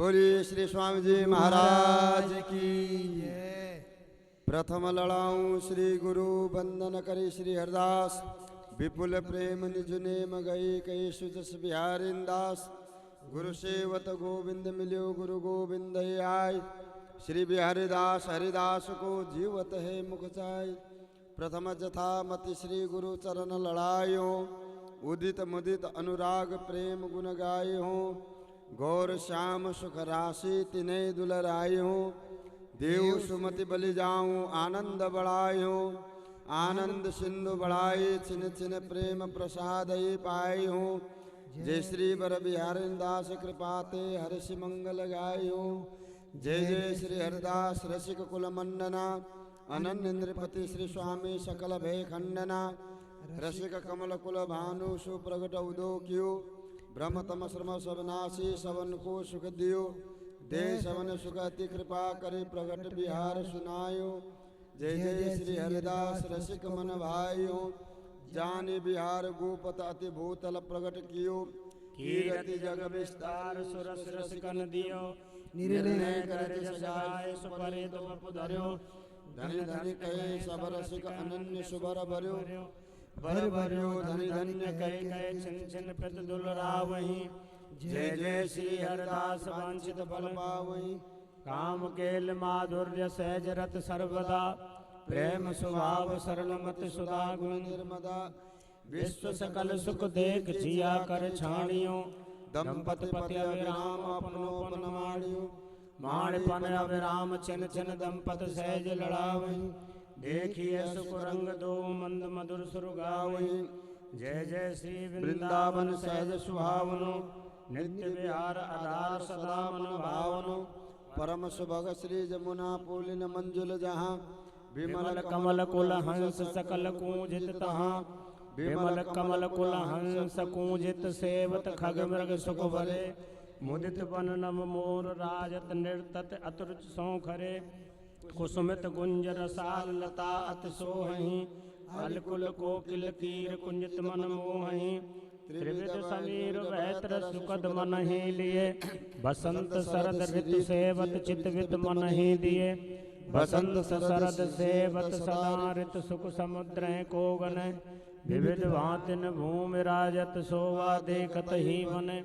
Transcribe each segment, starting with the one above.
बोलिए श्री स्वामी जी महाराज की जय। प्रथम लड़ाऊं श्री गुरु बंदन करे श्री हरदास, विपुल प्रेम निज नेम गई कई सुजस बिहारी दास। गुरु सेवत गोविंद मिल्यो गुरु गोविंद आय, श्री बिहारी दास हरिदास को जीवत है मुख चाय। प्रथम जथा मति श्री गुरु चरण लड़ायो, उदित मुदित अनुराग प्रेम गुण गायो। गौर श्याम सुख राशि तिन्हें दुलरायो, देव सुमति बलि जाऊं आनंद बढ़ायो। आनंद सिंधु बढ़ाई छिन छिन प्रेम प्रसाद पाई हूँ। जय श्री बर बिहारी दास कृपाते हर्षि मंगल गायो। जय जय श्री हरिदास रसिक कुल मंडना, अनन्य नृपति श्री स्वामी सकल भय खंडना। रसिक कमल कुल भानु सुप्रगट उदो कियो, ब्रह्म तम श्रम सबनाशी सवन को सुख दियो। दे सवन सुख अति कृपा करे प्रगट बिहार सुनायो। जय जय श्री हरिदास रसिक मन भाइयो, जाने बिहार गोपत अति भूतल प्रगट कियो। कीरति जग विस्तार सुरस रसिकन दियो, निर्णय कर सजाय सुपरे तुम पुधर्यो। धन धन कहे सब रसिक अनन्य सुबर भर्यो, भर भर्यो धन धन्य कहे छिन छिन प्रत दुलरावहि। जय जय श्री हरिदास वांछित फल पावहि। काम केल माधुर्य सहज रत सर्वदा, प्रेम स्वभाव सरल मत सुधा गुण निर्मदा। विश्व सकल सुख देख जिया कर छाणियो, दंपति पति अविराम अपनो पन माणियो। माणपन अविराम छिन छिन दंपत सहज लड़ावहि। देखिए सुख रंग दो मंद मधुर सुर गावहि। जय जय श्री वृंदावन सहज सुहावनो, नित्य विहार आधार सदा मन भावनो। परम सुभग श्री जमुना पूलिन मंजुल जहाँ, विमल कमल कुल हंस सकल कूजित तहाँ। विमल कमल कुल हंस कूजित सेवत खग मृग सुख भरे। मुदित वन नव मोर राजत नृतत अतुरुच सौखरे। कुसुमित गुंजर साल लता अत सोहहि, अलकुल कोकिल कीर कुंजित मन मोहहि। त्रिविध समीर वैत्र सुखद मन ही लिए, बसंत शरद ऋतु सेवत चितवित मन ही दिए। बसंत शरद सेवत सदा ऋतु सुख समुद्र को गन। विविध भांतिन भूमि राजत सोवा देखत ही मन।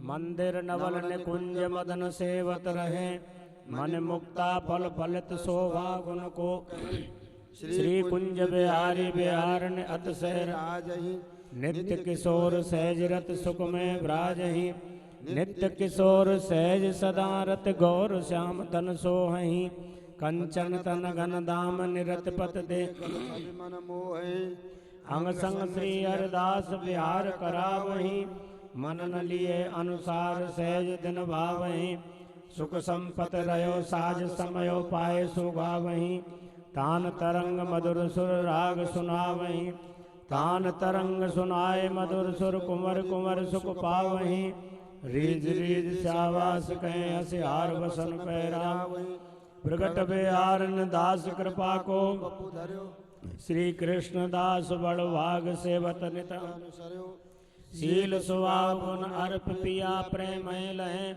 मंदिर नवल निकुंज मदन सेवत रहे, मन मुक्ता फल फलित शोभा गुण को। श्री कुंज बिहारी बिहारन अतिशय राजहि, नित्य किशोर सहज रत सुख में ब्राजहि। नित्य किशोर सहज सदा रत गौर श्याम तन सोहहि। कंचन तन घन दाम निरत पत दे मन मोहि। अंग संग श्री हरिदास बिहार करावहि, मनन लिए अनुसार सहज दिन भावहि। सुख संपत रयो साज समयो पाए सुगावहि। तान तरंग मधुर सुर राग सुनावहि। तान तरंग सुनाए मधुर सुर कुंवर कुंवर सुख पावहि। रीज रीज शावास कहे हसिहार बसन पैरावहि। प्रगट बिहारन दास कृपा को, श्री कृष्ण दास बड़ भाग सेवत नित अनुसर्यो। शील स्वभाव गुण अर्प पिया प्रेम लहे,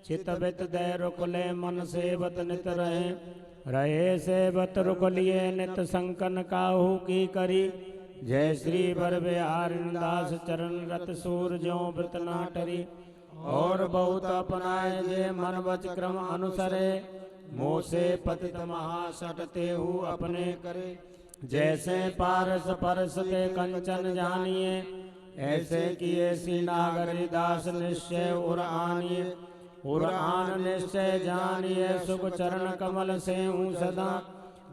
चित बित दय रुक ले मन सेवत नित रहे सेवत रुक लिए नित संकन काहू की करी। जय श्री बर बिहारी दास चरण रत सूर ज्यों व्रत ना टरी। और बहुत अपनाए जे मन वच क्रम अनुसरे, मोह से पतित महासट तेहु अपने करे। जैसे पारस परस ते कंचन जानिए, ऐसे किए सी नागरी दास निश्चय उर आनिए। उरान निश्चय जानिए सुख चरण कमल से हूँ सदा।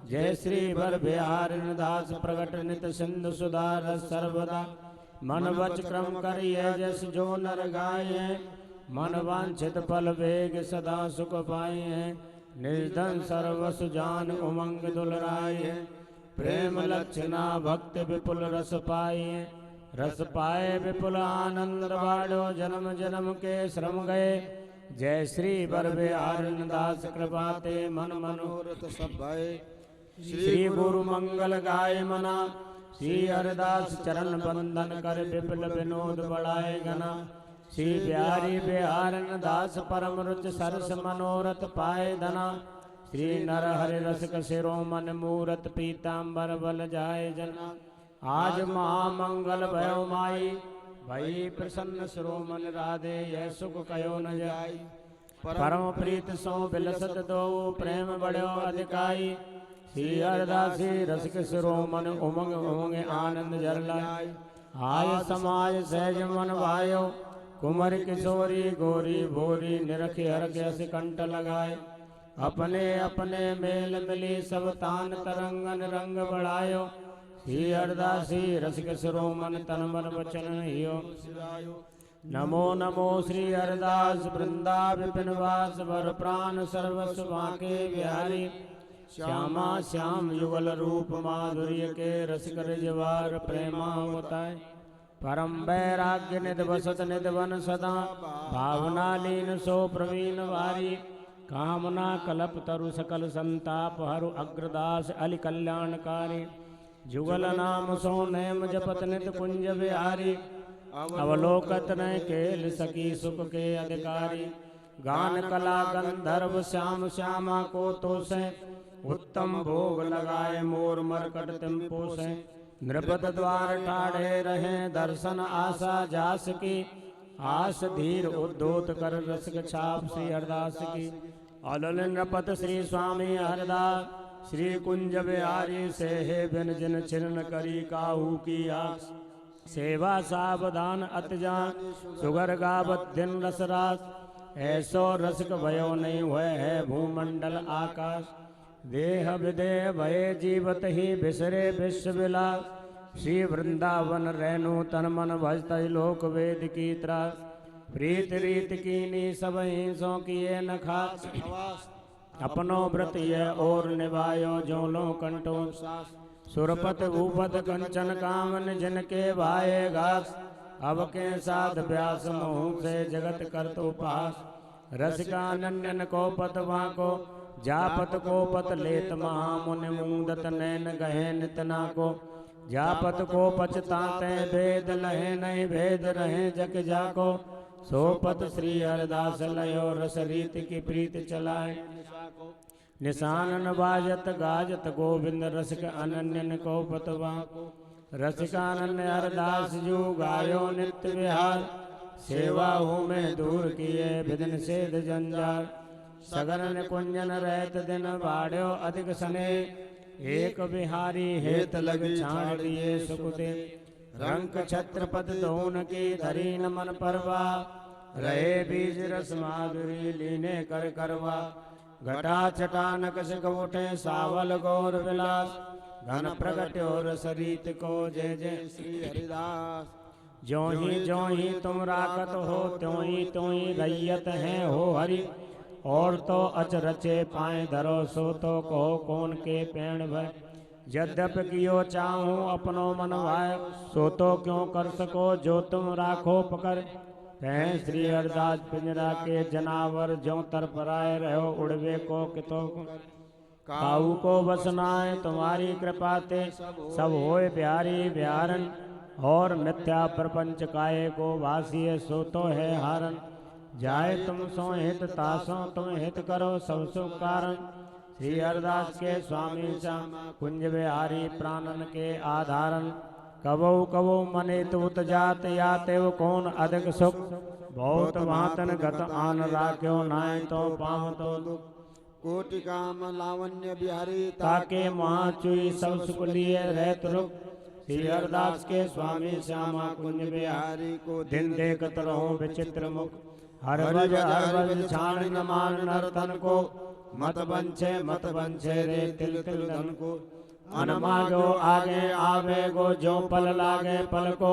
जय श्री बर बिहारी दास प्रगट नित सिंधु सुधार सर्वदा। मन वच क्रम करिए जस जो नर गाये, मन वांछित फल वेग सदा सुख पाए। निर्धन सर्वसु जान उमंग दुलराये, प्रेम लक्षणा भक्ति विपुल रस पाए। रस पाए विपुल आनंद बाड़ो, जन्म जन्म के श्रम गए। जय श्री बर बिहारी दास कृपाते मन मनोरथ सब भय। श्री गुरु मंगल गाय मना, श्री हरिदास चरण बंदन कर विपुल विनोद बढ़ाए गना। श्री बिहारी बिहारन दास परम रुच सरस मनोरथ पाए धना श्री नर हरि रसिक शिरोमन मूरत पीताम्बर बल जाय जना आज महामंगल भयो माई भई प्रसन्न शिरोमन राधे यह सुख कयो न जाय परम प्रीत सो बिलसत दो प्रेम बड़ो अधिकाई श्री हरदासी रसिक शिरोमन उमंग उमंग आनंद जरलाय आय समाज सहज मन भायो कुमर किशोरी गोरी भोरी निरख हरख अस कंठ लगाए अपने अपने मेल मिली सब तान तरंगन रंग बढ़ायो श्री हरदासी रसिक शिरोमन तन मन वचन हियो नमो नमो श्री हरदास वृंदा विपिन वास वर प्राण सर्वस्व बांके बिहारी श्यामा श्याम युगल रूप माधुर्य के रसिक रिजवार प्रेमावताय परम वैराग्य निध वसत निधवन सदा भावना लीन सो प्रवीण वारी कामना कलप तरु सकल संताप हरु अग्रदास अलि कल्याणकारी जुगल नाम सो नैम जपत नित कुंज बिहारी अवलोकत न केल सकी सुख के अधिकारी गान कला गंधर्व श्याम श्यामा को तो से उत्तम भोग लगाए मोर मरकट तिम पोसे नृपत द्वार ठाड़े रहे दर्शन आशा जास की आस धीर उद्योत कर रसिक छाप श्री हरदास की अलल नृपत श्री स्वामी हरदास श्री कुंज बिहारी से हे बिन जिन छिन्न करी काहू की आस सेवा सावधान अतजान सुगर गावत दिन रसरास ऐसो रसिक भयो नहीं हुए है भूमंडल आकाश देह विदेह भय जीवत ही बिसरे विश्व विलास श्री वृंदावन रेणु तन मन भजत लोक वेद की त्रास प्रीत रीत कीनी सब हिंसों किए न खास अपनो व्रत यह और निभायो जो लो कंठो सुरपत भूपत कंचन कामन जिनके भाए घास अब के साध व्यास मोह से जगत कर तो पास रसिकानंदन को पतवा को जापत को पत लेत महामुनि मूंदत नैन गहे नितना को जापत को पचताते भेद लहे नहीं भेद रहे जग जाको सोपत श्री हरदास लयो रस रीत की प्रीत चलाए निशानन बाजत गाजत गोविंद रसिक अनन्यन को पतवा रसिकानन्य हरदास जू गायो नित्य विहार सेवा हूँ मैं दूर किए विदिन सेध जंजार सगन कुंजन रहत दिन बाढ़ो अधिक सने एक बिहारी हेत लग छाड़ दिए सुकुते रंक छत्रपत दोन की धरी न मन परवा रहे बीज रस माधुरी लीने कर करवा घटा चटानक सिख उठे सावल गौर विलास घन प्रगट्यो रस रीत को जय जय श्री हरिदास जो ही तुम राकत हो त्यों ही रैयत हैं हो हरि और तो अच रचे पाए धरो सो तो कहो कौन के पेड़ भय यद्यप कियो चाहूं अपनो मन भाय सो तो क्यों कर सको जो तुम राखो पकड़ कहें श्री हरदास पिंजरा के जनावर जो तर पराए रहो उड़वे को कितो काऊ को बसनाए तुम्हारी कृपा ते सब होए बिहारी बिहारन और मिथ्या प्रपंच काये को भासिए सो तो है हारन जाए तुम सो हित तासो तुम हित करो सब सुख कारण श्री हरदास के स्वामी श्याम कुंज बिहारी प्राणन के आधारन कबो कबो मने तुत जात याते वो कौन अधिक सुख बहुत वातन गत आन राख्यो नाय तो पाव तो दुख कोटि काम लावण्य बिहारी ताके महाचुई सब सुख लिए रहत रुख श्री हरदास के स्वामी श्यामा कुंज बिहारी को दिन देखत रहो विचित्र मुख हर बज छाण न मान नर तन को मत बंछे रे तिल तिल धन को अनमागो आगे आवे गो जो पल लागे पल को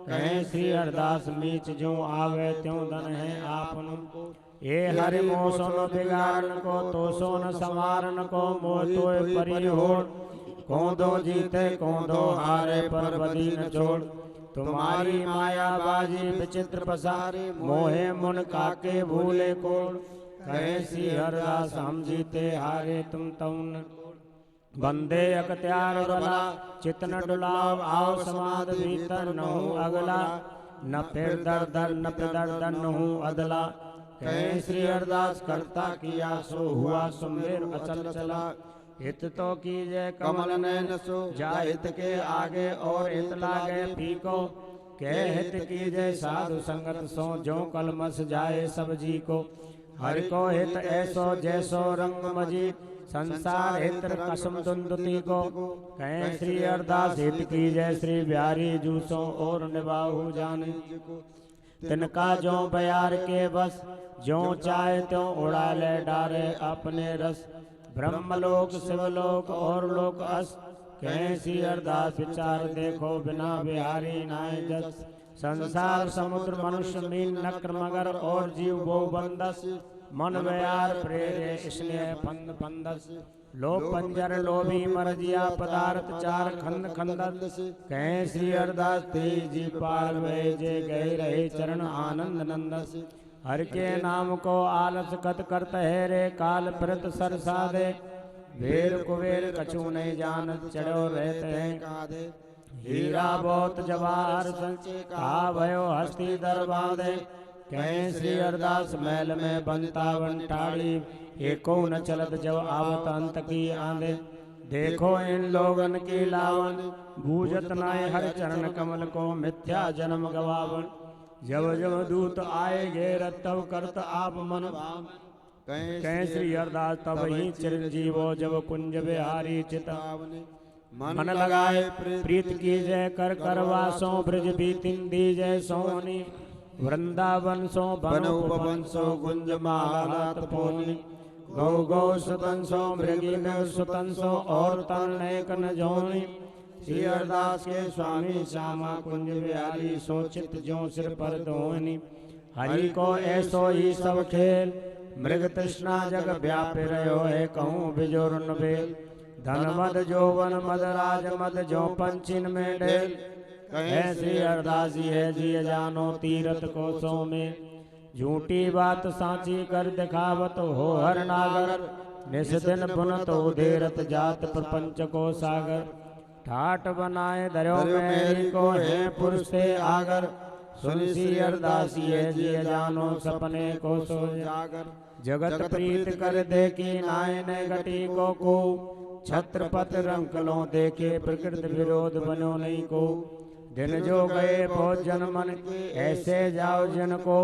कहे श्री हरदास मीच जो आवे त्यों धन है आपन को ये हरि मोह सोन बिगाड़न को तो सोन संवारन को मोह तो परी होड़ कौंधो जीते कौंधो हारे पर बदी न छोड़ तुम्हारी माया बाजी विचित्र पसारे मोहे मुन काके भूले कोड़ कहे श्री हरदास हम जीते हारे तुम तउन बंदे अकत्यार बला चितन डुलाव आओ समाद भीतर नहु अगला न फिर दर दर न पिदर दर न हूँ अदला। कहें श्री अरदास करता किया सो हुआ सुमेर अचल चला। हित तो कीजे कमल नयन सो जाहित के आगे और हित लागे फीको। कह हित कीजे साधु संगत सो जो कलमस जाए सब जी को। हरि को हित ऐसो जैसो रंग मजी संसार हित कसम दुंदुती को। कहें श्री अरदास हित कीजे श्री बिहारी जूसो और निभाहु जाने। तिनका जो बयार के बस जो चाहे त्यों उड़ा ले डारे अपने रस। ब्रह्मलोक शिवलोक और लोक अस कहें श्री अरदास विचार देखो बिना बिहारी नाय जस। संसार समुद्र मनुष्य मीन नक्र मगर और जीव गो बंदस। मन व्यार प्रेरे इसलिए फंद फंदस। लो पंजर लोभी मरजिया पदार्थ चार खंड खंदस। कहें श्री अरदास तेजी पाल वे जे गए रहे चरण आनंद नंदस। हर के नाम को आलस कत करत है रे काल प्रत सर साधे। वेर कुबेर कछु नहीं जानत चढ़ो रहते हैं काधे। हीरा बहुत जवाहर संचे कहा भयो हस्ती दर बांधे। कहें श्री अरदास मैल में बनता बंटाड़ी एको न चलत जब आवत अंत की आंधे। देखो इन लोगन की लावन बूझत नाय हर चरण कमल को मिथ्या जन्म गवावन। जब जब दूत आए घेर तब करत आप मन भाव। कहें श्री अरदास तब ही चिरंजीवो जब कुंज बिहारी चितावने। मन लगाए प्रीत की जय कर करवासो ब्रज बीतिन दी जय सोनी। वृंदावन सो बन उपवन सो गुंज मालात पोनी। गौ गौ सुतन सो मृगी में सुतन सो और तन नेक न जोनी। श्री अरदास के स्वामी श्यामा कुंज बिहारी सोचित जो सिर पर धोनी। हरि को ऐसो ही सब खेल मृग तृष्णा जग व्याप रहो है कहूँ बिजोरन बेल। धन मद जोवन मद राज मद जो पंचिन में ढेल। कहे श्री अरदास है जिय जानो तीरथ को सो में। झूठी बात सांची कर दिखावत हो हर नागर। निस दिन पुनत उधेरत जात प्रपंच को सागर। ठाट बनाए धरो मेरी को है पुरुष से आगर। सुन श्री अरदास है जिय जानो सपने को सो जागर। जगत प्रीत कर देखी नाय ने घटी को छत्रपत रंकलों देखे प्रकृति विरोध बनो नहीं को। दिन जो गए भोजन मन के ऐसे जाओ जन को।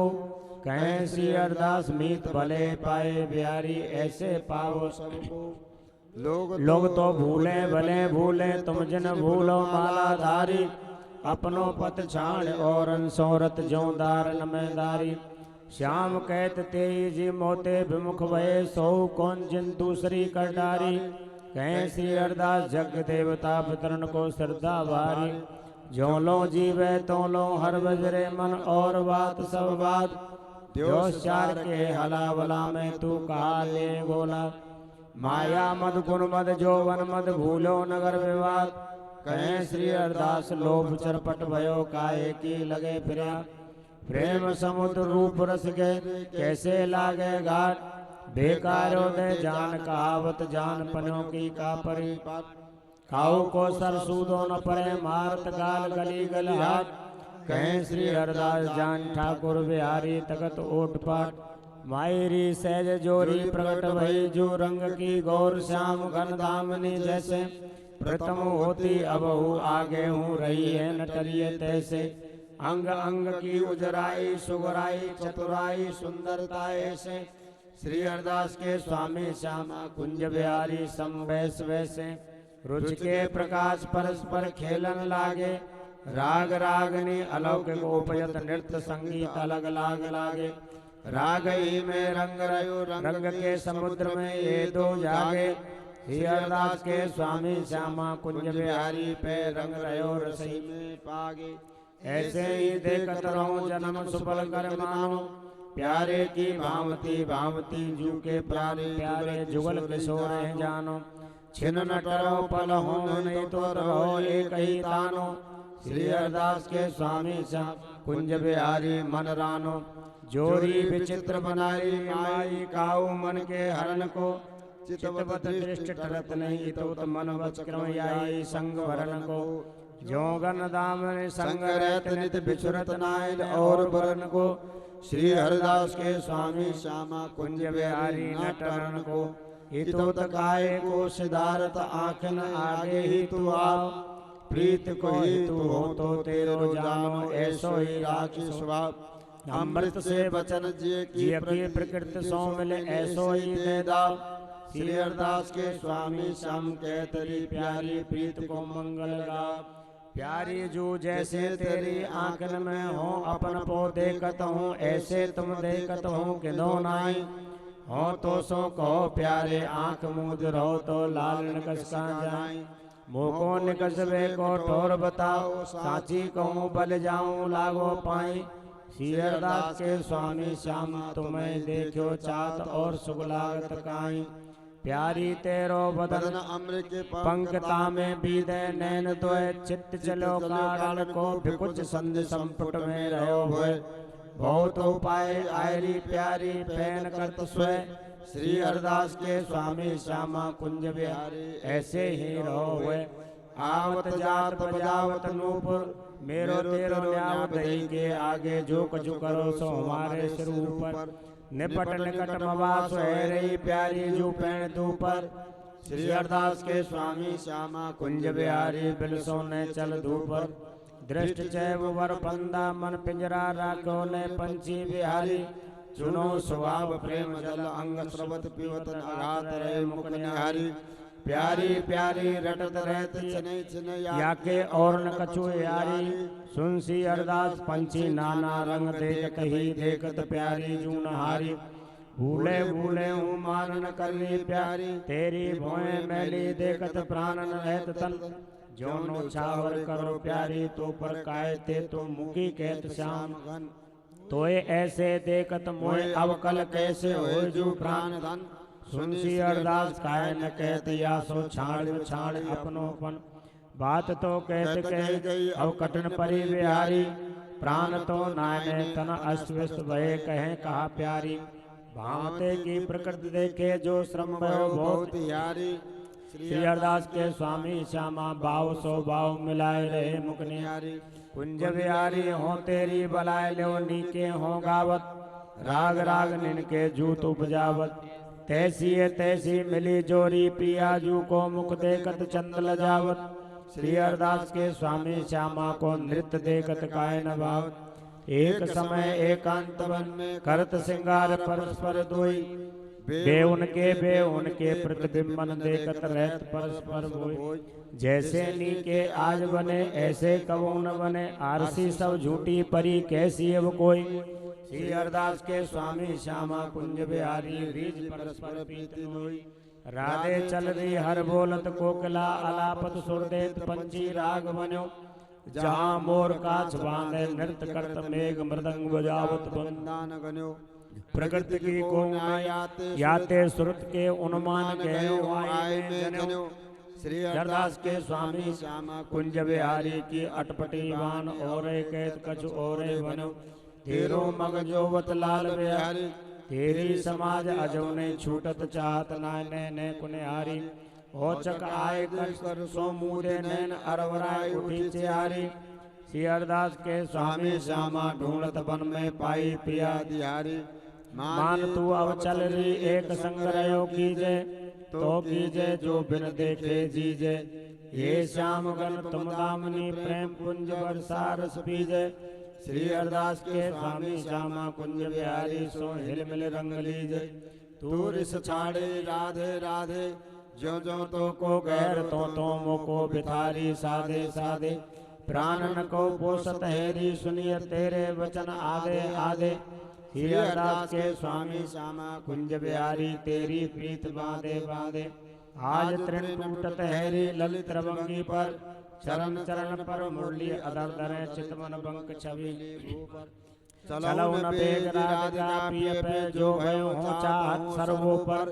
कहें श्री अरदास मीत भले पाए बिहारी ऐसे पाओ सबको। लोग तो भूले भले भूले तुम जिन भूलो मालाधारी। अपनों पत छाण और सोरत जो दारन में दारी। श्याम कहत तेजी मोते विमुख भये सो कौन जिन दूसरी कर डारी। कहें श्री अरदास जग देवता वितरण को श्रद्धा भारी। जो लो जीवे तो लो हर बजरे मन और बात सब बात। चार के हला वला में तू कहा ले बोला। माया मद गुण मद जोवन मद भूलो नगर विवाद। कहें श्री अरदास लोभ चरपट भयो काहे की लगे फिरा। प्रेम समुद्र रूप रस गए कैसे लागे घाट। बेकारो दे जान कहावत जान पनो की का परी। खाऊ को सर सूदो न परे मारत गाल गली गल हाथ। कहें श्री अरदास जान ठाकुर बिहारी तकत ओट पाट। मायरी सहज जोरी प्रकट भई जो रंग की गौर श्याम घन दामनी जैसे। प्रथम होती अब हूँ आगे हूँ रही है नटरिय तैसे। अंग अंग की उजराई सुगराई चतुराई सुंदरता ऐसे। श्री अरदास के स्वामी श्यामा कुंज बिहारी समवैस वैसे। रुचि के प्रकाश परस्पर खेलन लागे। राग रागनी अलौकिक उपयत नृत्य संगीत अलग लाग लागे। राग ही में रंग रयो रंग के समुद्र में ये दो जागे। श्री अरदास के स्वामी श्यामा कुंज बिहारी पे रंग रयो रसई में पागे। ऐसे ही देखत रहो जन्म सुफल कर मानो। प्यारे की भावती भावती जू के प्यारे प्यारे जुगल किशोर है जानो। छिन न टरो पल हो नहीं तो रहो एक ही तानो। श्री अरदास के स्वामी श्याम कुंज बिहारी मन रानो। जोरी विचित्र बनाई माई काऊ मन के हरण को। चितवत दृष्टि टरत नहीं तो मन वच क्रम आई संग भरण को। जोगन दामन संग रहत नित बिछुरत नायल और बरन को श्री हरिदास के स्वामी श्यामा कुंज बिहारी नटरन को हितो तकाय को सिधारत आखन आगे ही तू आओ प्रीत को ही तू हो तो तेरो जानो ऐसो ही राखी स्वभाव अमृत से वचन जिय की प्रकृति सो मिले ऐसो ही दे दाव श्री हरिदास के स्वामी श्याम के तरी प्यारी प्रीत को मंगल गाव प्यारी जू जैसे तेरी आंखन में हो अपन पो देखत हूँ ऐसे तुम देखत हो कि दो नाई हो तो सो कहो प्यारे आंख मूंद रहो तो लाल निकस का जाए मोको निकसबे को ठोर बताओ साची कहूँ बल जाऊं लागो पाई श्री हरिदास के स्वामी श्याम तुम्हें देखो चात और सुगलागत काई प्यारी तेरो बदन अम्र के पंकता में बीदे नैन दोए चित्त चलो कारण को बिकुच संध संपुट में रहो हुए बहुत उपाय आयरी प्यारी पैन करत स्वय श्री हरिदास के स्वामी श्यामा कुंज बिहारी ऐसे ही रहो हुए आवत जात बजावत नूपुर मेरो तेरो न्याव दही के आगे जो कछु करो सो हमारे सिर ऊपर निपट निकट मवास है रही प्यारी जो पैन तू पर श्री हरिदास के स्वामी श्यामा कुंज बिहारी बिलसो ने चल धूपर दृष्ट चैव वर बंदा मन पिंजरा राखो ने पंछी बिहारी चुनो स्वभाव प्रेम जल अंग स्रवत पिवत आघात रहे मुख निहारी प्यारी प्यारी रटत रहत चने चने याके और न कछु यारी सुन सी हरिदास पंछी नाना रंग देखत ही देखत प्यारी जून हारी भूले भूले हूँ मान न करनी प्यारी तेरी भोए मैली देखत प्राण न रहत तन जो नो छावर करो प्यारी तो पर कायते तो मुखी कहत श्याम घन तोए ऐसे देखत मोए अवकल कैसे हो जो प्राण धन सुनसी हरिदास काय न कहत या सो छाड़ छाड़ अपनोपन बात तो कहत कह गई अब कटन परी बिहारी प्राण तो नायने तन अस्तव्यस्त भये कहे कहा प्यारी भावते की प्रकृति देखे जो श्रम बहुत यारी श्री हरिदास के स्वामी श्यामा बाव सो बाव मिलाए रहे मुख निहारी कुंज बिहारी हो तेरी बलाए लो नीके हो गावत राग राग निनके जूत उपजावत तैसी है तैसी मिली जोरी पिया जू को मुख देखत चंद लजावत श्री हरिदास के स्वामी श्यामा को नृत्य देखत काय न भावत एक समय एकांत वन में करत सिंगार परस्पर दोई बे उनके प्रतिबिंबन देखत रहत परस्पर बोई जैसे नीके आज बने ऐसे कबो न बने आरसी सब झूठी परी कैसी अब कोई श्री हरिदास के स्वामी श्यामा कुंज बिहारी रीज परस्पर पीत नोई राधे चल रही हर बोलत कोकिला अलापत सुर देत पंछी राग बन्यो जहाँ मोर काछ बांधे नृत्य करत मेघ मृदंग बजावत बंदान गन्यो प्रकृति की को याते सुरत के उन्मान गयो आए में जन्यो श्री हरिदास के स्वामी श्यामा कुंज बिहारी की अटपटी वान और कैत कछु और बनो तेरो मग जोवत लाल बिहारी तेरी समाज अजो ने छूटत चाहत नाने ने कुनिहारी ओचक आए कर सो मूरे नैन अरवराय उठी चिहारी श्री हरिदास के स्वामी श्यामा ढूंढत वन में पाई पिया दिहारी मान तू अब चल रही एक संग रहो कीजे तो कीजे जो बिन देखे जीजे ये श्याम गण तुम दामनी प्रेम कुंज वर्षा रस पीजे श्री हरिदास के स्वामी श्यामा कुंज बिहारी सो हिल मिल रंग लीजे तू रिस छाड़े राधे राधे जो जो तो को गैर तो मोको बिथारी साधे साधे प्राणन को पोषत हेरी सुनिय तेरे वचन आधे आधे श्री हरिदास के स्वामी श्यामा कुंज बिहारी तेरी प्रीत बांधे बांधे आज तृण टूटत हैरी ललित रवंगी पर चरण चरण पर मुरली अधर धरे चितमन बंक छवि चलो न बेग राधिका पिय पे जो भयो हो चाहत सर्वो पर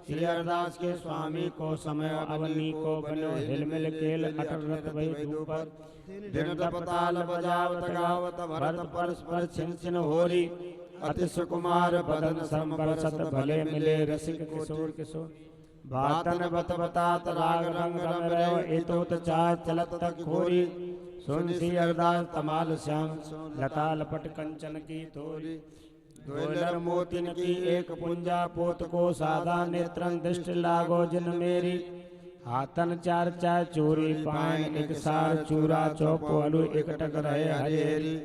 श्री हरिदास के स्वामी को समय अवनी को बनो हिलमिल केल अटल रत भई दूपर दिन तपताल बजावत गावत भरत परस्पर छिन छिन होरी अति सुकुमार बदन संबरसत भले मिले रसिक किशोर किशोर बातन बत बतात राग रंग रम रहो इतोत चाह चलत तक खोरी सुन सी अरदास तमाल श्याम लता लपट कंचन की तोरी दोलर मोतिन की एक पुंजा पोत को सादा नेत्रन दृष्टि लागो जिन मेरी हाथन चार चार चूरी पायन एक सार चूरा चौको अलू एक टक रहे हरेरी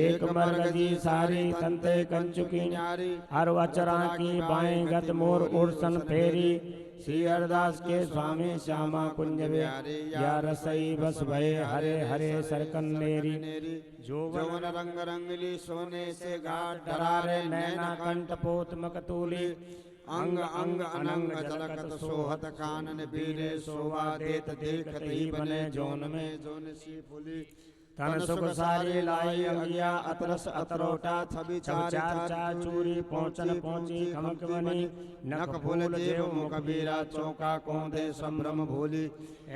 एक मरगजी सारी तंते कंचुकी न्यारी हर वचरा की बाएं गत मोर उर्सन फेरी श्री अरदास के स्वामी श्यामा कुंज बिहारी या रसई बस भये हरे हरे सरकन नेरी जोवन रंग रंगली सोने से घाट डरारे नैना कंठ पोत मकतूली अंग अंग अनंग झलकत सोहत कानन बीरे शोभा देत देखत ही बने जोन में जोन सी फुली तन सुख सारी लाई अंगिया अतरस अतरोटा छवि चार चार चूरी पहुंचन पहुंची खमक बनी नख फूल देव मुख बीरा चौका कौंदे संभ्रम भूली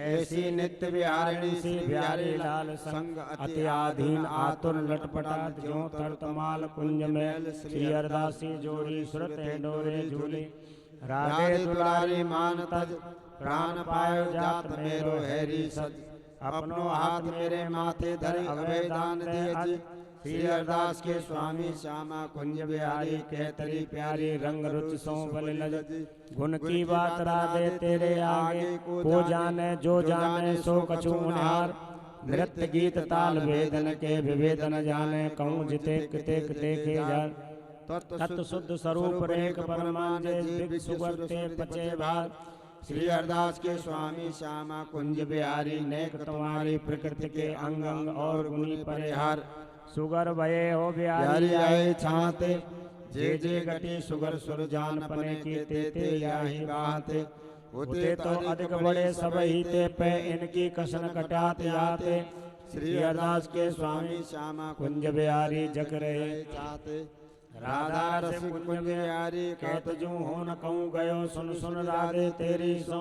ऐसी नित्य बिहारिणी सी बिहारी लाल संग अति आधीन आतुर लटपटात ज्यों तरतमाल कुंज मैल श्री अरदासी जोड़ी सुरत डोरे झूली राधे दुलारी मान तज प्राण पायो जात मेरो हैरी सज अपनो हाथ मेरे माथे धरे अभय दान दे श्री अरदास के स्वामी श्यामा कुंज बिहारी कहतरी प्यारी रंग रुचि सो बल लज गुण की बात राधे तेरे आगे को जाने जो जाने सो कछु उनिहार नृत्य गीत ताल वेदन के विभेदन जाने कहूँ जिते किते देखे जान तत्व शुद्ध स्वरूप रेख परमानंद दिव्य सुवर्ते पचे भार श्री अरदास के स्वामी श्यामा कुंज बिहारी नेक तुम्हारी प्रकृति के अंग अंग और गुणी परिहार सुगर भये हो बिहारी आए छाते जे गति सुगर सुर जान पने की ते याही बाते होते तो अधिक बड़े सब ही ते पे इनकी कसन कटाते आते श्री अरदास के स्वामी श्यामा कुंज बिहारी जग रहे चाहते राधा रस कुंज बिहारी कहत जू हो न कहूँ गयो सुन सुन राधे तेरी सो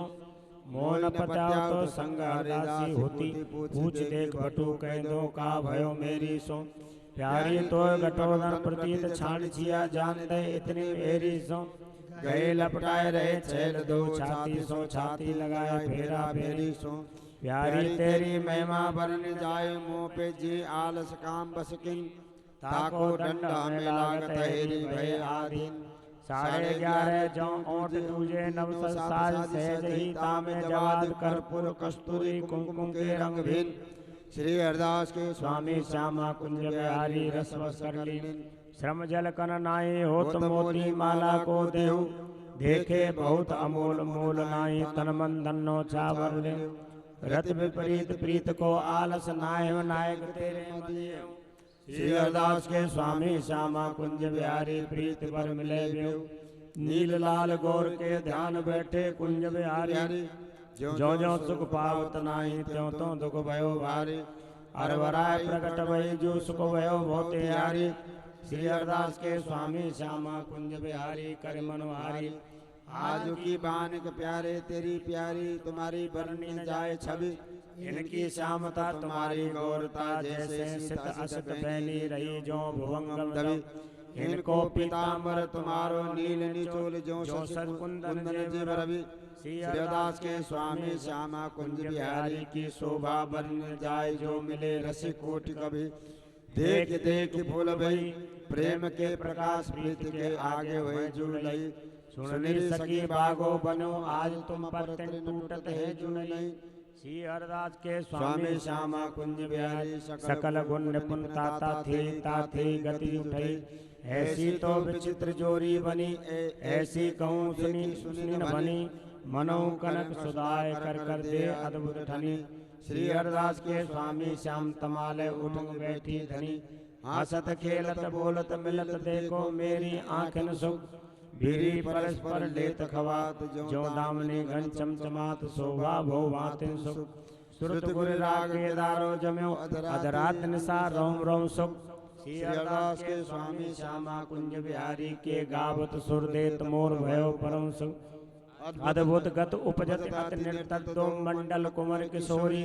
मोन पचाओ तो संग हरदासी होती पूछ देख भटू कह दो का भयो मेरी सो प्यारी तो घटोदन प्रतीत छान छिया जानते इतनी मेरी सो गए लपटाए रहे छैल दो छाती सो छाती लगाए फेरा फेरी सो प्यारी तेरी महिमा बरन जाए मुँह पे जी आलस काम बस किन ताको दंड हमें लागत हेरी भय आधीन 11:30 जो ओट दूजे नव साज सहज ही तामे जवाद कर्पूर कस्तूरी कुमकुम के रंग भिन्न श्री अरदास के स्वामी श्यामा कुंज बिहारी रस बस कर लीन श्रम जल कन नाई होत मोती माला को देहु देखे बहुत अमोल मोल नाई तन मन धनो छावर ले रत विपरीत प्रीत को आलस नाय नायक तेरे मदिये श्री अरदास के स्वामी श्यामा कुंज बिहारी प्रीत पर मिले बेउ नील लाल गौर के ध्यान बैठे कुंज बिहारी जो जो सुख पावत नाही त्यों तो दुख भयो भारी अरवराय प्रकट भई जो सुख भयो बहुत यारी श्री अरदास के स्वामी श्यामा कुंज बिहारी कर मनवारी आज की बानिक प्यारे तेरी प्यारी तुम्हारी बरनी न जाए छवि इनकी श्यामता तुम्हारी गौरता जैसे सित असत फैली रही जो भुवंगम दबी इनको पीतांबर तुम्हारो नील निचोल जो सदकुंदन जीव रवि श्री अरदास के स्वामी श्यामा कुंज बिहारी की शोभा बरन जाए जो मिले रसिक कोटि कभी देख देख फूल भई प्रेम के प्रकाश प्रीत के आगे हुए जुड़ लई सुन सकी बागो बनो आज तुम पर टूटत है जुड़ लई श्री अरदास के स्वामी श्यामा कुंज बिहारी सकल गुण निपुण ताता थे गति उठई ऐसी तो विचित्र जोरी बनी ऐसी कहूँ सुनी सुनी न बनी मनो कनक सुधाय कर दे अद्भुत धनी श्री अरदास के स्वामी श्याम तमाले उठ बैठी धनी हंसत खेलत बोलत मिलत देखो मेरी आंखन सुख बीरी परस्पर लेत खवात जो दामनी घन चमचमात शोभा भो भातिन सुख सुरत गुर रागे दारो जम्यो अधरात निसार रोम रोम सुख श्री अरदास के स्वामी श्यामा कुंज बिहारी के गावत सुर देत मोर भयो परम सुख अद्भुत गत उपजत अत निर्तत्व मंडल कुंवर किशोरी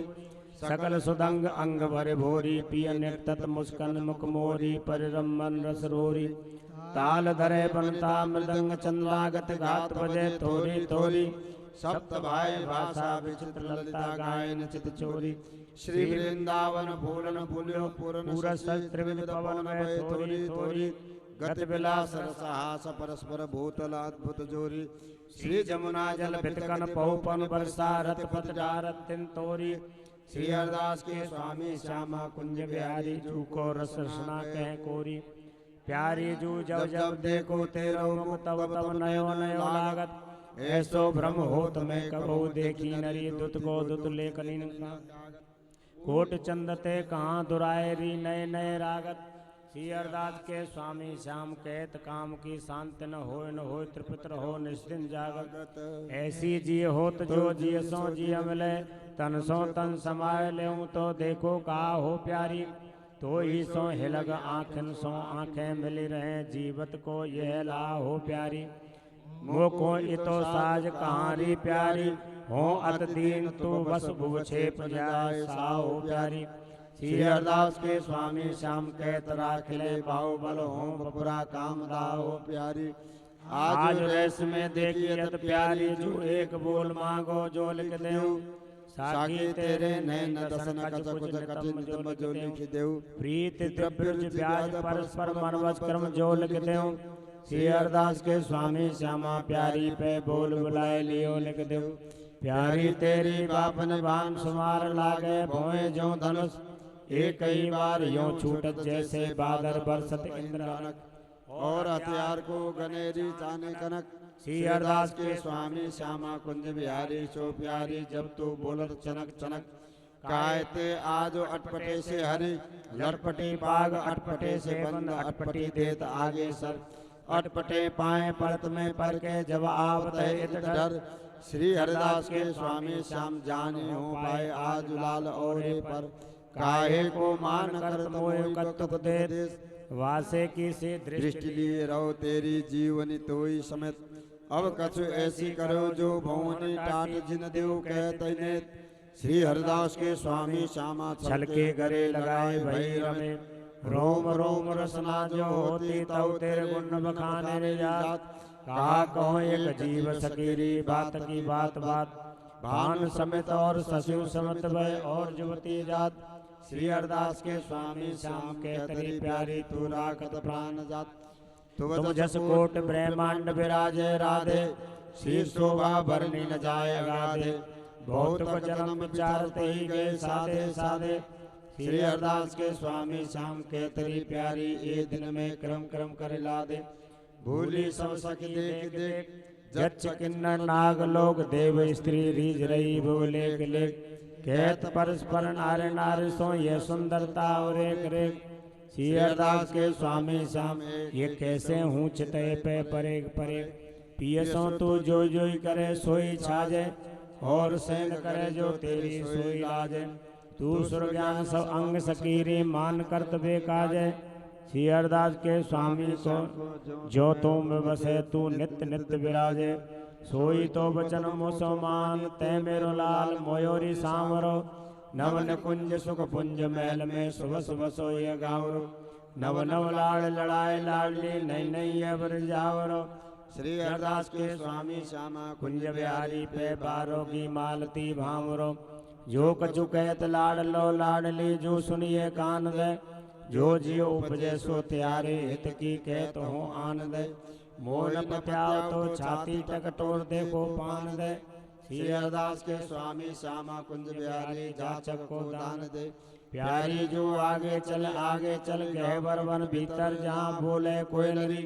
सकल सुदंग अंग भरे भोरी पिय निर्तत मुस्कन मुख मोरी परिरमन रस रोरी ताल धरे बनता मृदंग चंद्रागत घात बजे थोरी थोरी सप्त भाई भाषा विचित्र ललिता गायन चित चोरी श्री वृंदावन फूलन फूल्यो पूर्ण त्रिविध पवन में थोरी थोरी गति विलास रसहास परस्पर भूतल अद्भुत जोरी श्री जमुना जल भितकन पहुपन बरसा रत पत डारत तिन तोरी श्री हरदास के स्वामी श्यामा कुंज बिहारी जू को रस रसना कह कोरी प्यारी जू जब जब देखो तेरो मुख तब तब नयो नयो लागत ऐसो भ्रम हो तुम्हें कबो देखी नरी दुत को दुत लेखनी कोट चंद ते कहाँ दुराए री नए नए रागत श्री हरदास के स्वामी श्याम कहत काम की शांति न हो त्रिपुत्र हो निश्चिन जागत ऐसी जी होत जो जिय सो जिय मिले तन सो तन समाये ले तो देखो का हो प्यारी तो ही सो हिलग आँखन सो आँखें मिली रहे जीवत को यह ला हो प्यारी मोको इतो साज कहारी प्यारी हो अत दीन तू बस भुव छेप जाए साहो प्यारी श्री हरदास के स्वामी श्याम कहत राखले बाहुबल हो बपुरा काम दाहो प्यारी आज रेस में देखियत प्यारी जो एक बोल मांगो जो लिख देऊ साकी तेरे नैन दसन कच कुछ कठिन तुम जो लिख देऊ प्रीत द्रव्य ब्याज परस्पर मनवत कर्म जो लिख देऊ श्री हरदास के स्वामी श्यामा प्यारी पे बोल बुलाए लियो लिख देऊ प्यारी तेरी बापन बान सुमार लागे भोए जो धनुष एक कई बार यो छूटत जैसे बादर बरसत इंद्रानक और हथियार को गनेरी चाने कनक श्री हरदास के स्वामी श्यामा कुंज बिहारी सो प्यारी जब तू बोलत चनक चनक कहते आज अटपटे से हरी लटपटी बाग अटपटे से बंद अटपटी देत आगे सर अटपटे पाए परत में पर के जब आवत है इत डर श्री हरिदास के स्वामी श्याम जाने हो पाए आज लाल औरे पर काहे को मान कर मोय कत्तुक दे वासे की से दृष्टि लिए रहो तेरी जीवनी तोई समेत अब कछु ऐसी करो जो भवनी टाट जिन देव कहते ने श्री हरिदास के स्वामी श्यामा छल के गरे लगाए भई रमे रोम रोम रसना जो होती तव तेरे गुण बखाने रे जात कहा कहो एक जीव सकीरी बात की बात बात भान समेत और सशिव समत भय और जुवती जात श्री हरदास के स्वामी श्याम के तरी प्यारी तू राखत प्राण जात तुम जस कोट ब्रह्मांड विराजे राधे श्री शोभा भरनी न जाए गाधे बहुत को जन्म विचारते ही गए साधे साधे श्री हरदास के स्वामी श्याम के तरी प्यारी ये दिन में क्रम क्रम कर ला दे भूली सब सखी देख देख जच्च किन्नर नाग लोग देव स्त्री रीज रही भूले लेख कहत परस्पर नारे नारे सो ये सुंदरता और एक रेख श्री हरदास के स्वामी श्याम ये कैसे हूँ चिते पे परे परे पियसों तू जो जोई करे सोई छाजे और सैन करे जो तेरी सोई लाजे तू सुर ज्ञान सब अंग सकीरी मान कर्तव्य काजे श्री हरदास के स्वामी को जो तुम बसे तू नित्य नित्य विराजे सोई तो बचन मुसलमान ते मेरो लाल मोयोरी सांवरो नवन कुंज सुख पुंज महल में सुबह सुबह सोय गावरो नव नव लाड़ लड़ाए लाडली नई नई अबर जावरो श्री हरदास के स्वामी श्यामा कुंज बिहारी पे बारों की मालती भामरो जो कछु कहत लाड लो लाडली जो सुनिए कान दे जो जियो उपजे सो त्यारे हित की कहत हो आनंद मोन पत्याव तो छाती टकटोर देखो पान दे श्री हरदास के स्वामी श्यामा कुंज बिहारी जाचक को दान दे प्यारी जो आगे चल गहवर वन भीतर जहाँ बोले कोई नरी